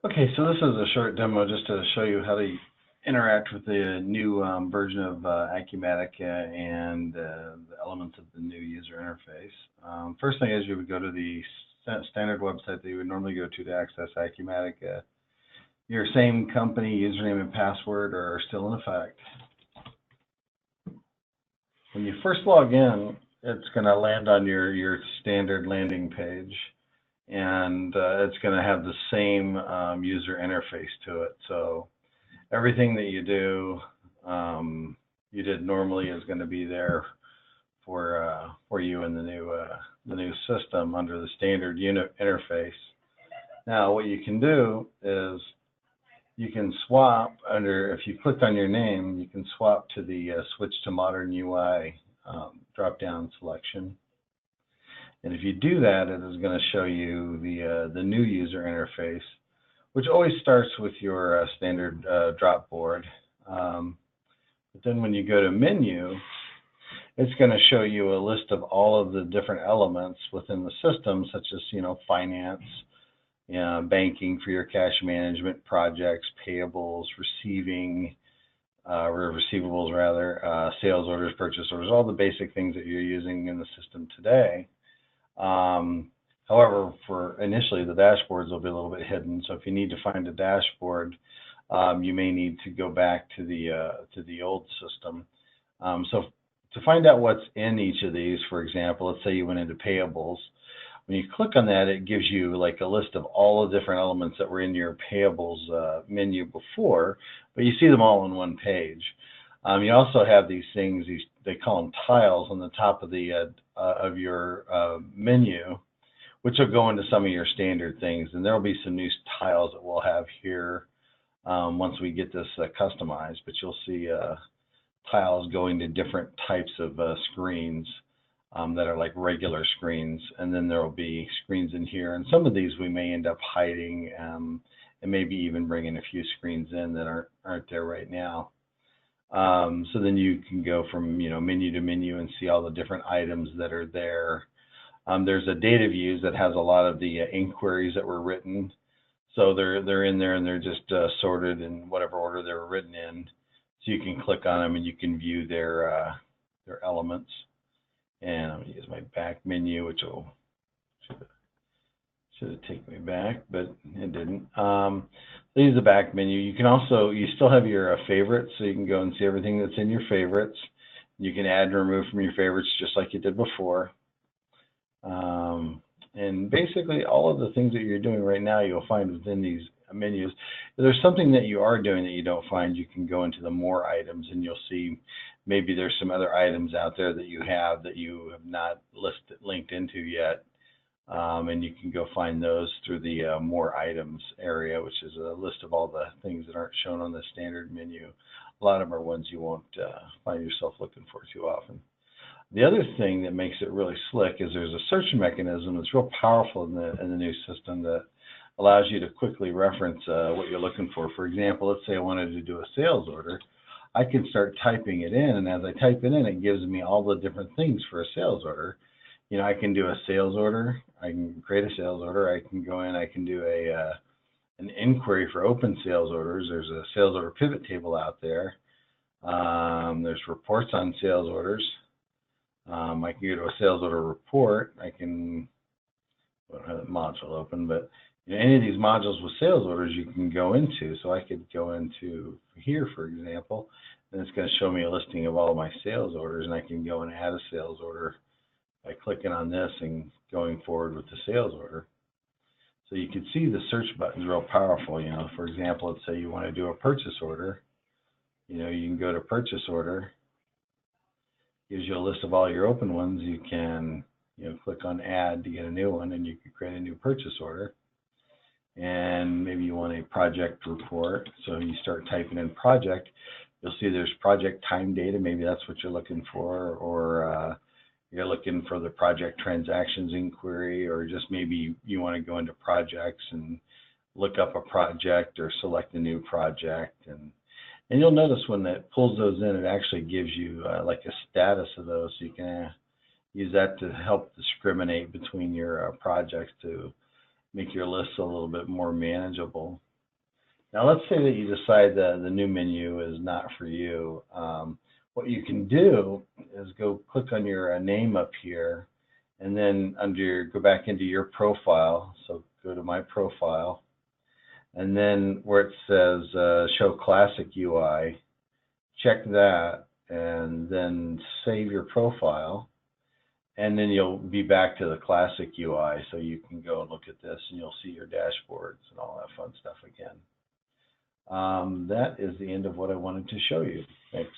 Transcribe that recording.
Okay, so this is a short demo just to show you how to interact with the new version of Acumatica and the elements of the new user interface. First thing is you would go to the standard website that you would normally go to access Acumatica. Your same company username and password are still in effect. When you first log in, it's going to land on your standard landing page, and it's going to have the same user interface to it. So everything that you do, you did normally is going to be there for you in the new system under the standard unit interface. Now, what you can do is you can swap under, if you clicked on your name, you can swap to the switch to modern UI drop-down selection. And if you do that, it is going to show you the new user interface, which always starts with your standard drop board. But then when you go to menu, it's going to show you a list of all of the different elements within the system, such as, finance, banking for your cash management projects, payables, receiving, or receivables rather, sales orders, purchase orders, all the basic things that you're using in the system today. However, for initially, the dashboards will be a little bit hidden. So if you need to find a dashboard, you may need to go back to the old system. So to find out what's in each of these, for example, let's say you went into payables. When you click on that, it gives you like a list of all the different elements that were in your payables menu before, but you see them all on one page. You also have these things, they call them tiles on the top of your menu, which will go into some of your standard things. And there will be some new tiles that we'll have here once we get this customized, but you'll see tiles going to different types of screens that are like regular screens, and then there will be screens in here. And some of these we may end up hiding and maybe even bringing a few screens in that aren't there right now. So then you can go from menu to menu and see all the different items that are there. There's a data views that has a lot of the inquiries that were written. So they're in there and they're just sorted in whatever order they were written in. So you can click on them and you can view their elements. And I'm going to use my back menu, which should have taken me back, but it didn't. So use the back menu. You still have your favorites, so you can go and see everything that's in your favorites. You can add and remove from your favorites just like you did before. And basically all of the things that you're doing right now, you'll find within these menus. If there's something that you are doing that you don't find, you can go into the more items and you'll see maybe there's some other items out there that you have not linked into yet. And you can go find those through the more items area, which is a list of all the things that aren't shown on the standard menu. A lot of them are ones you won't find yourself looking for too often. The other thing that makes it really slick is there's a search mechanism that's real powerful in the new system that allows you to quickly reference what you're looking for. For example, let's say I wanted to do a sales order. I can start typing it in, and as I type it in, it gives me all the different things for a sales order. I can do a sales order. I can create a sales order. I can go in. I can do an inquiry for open sales orders. There's a sales order pivot table out there. There's reports on sales orders. I can go to a sales order report. I don't have that module open, but any of these modules with sales orders you can go into. So I could go into here, for example, and it's going to show me a listing of all of my sales orders, and I can go and add a sales order by clicking on this and going forward with the sales order. So you can see the search button is real powerful. For example, let's say you want to do a purchase order. You can go to purchase order. Gives you a list of all your open ones. You can click on add to get a new one, and you can create a new purchase order. And maybe you want a project report. So you start typing in project. You'll see there's project time data. Maybe that's what you're looking for, or you're looking for the project transactions inquiry, or just maybe you want to go into projects and look up a project or select a new project. And you'll notice when it pulls those in, it actually gives you like a status of those, so you can use that to help discriminate between your projects to make your lists a little bit more manageable. Now let's say that you decide the new menu is not for you. What you can do is go click on your name up here, and then go back into your profile. So go to my profile, and then where it says show classic UI, check that, and then save your profile. And then you'll be back to the classic UI, so you can go and look at this, and you'll see your dashboards and all that fun stuff again. That is the end of what I wanted to show you. Thanks.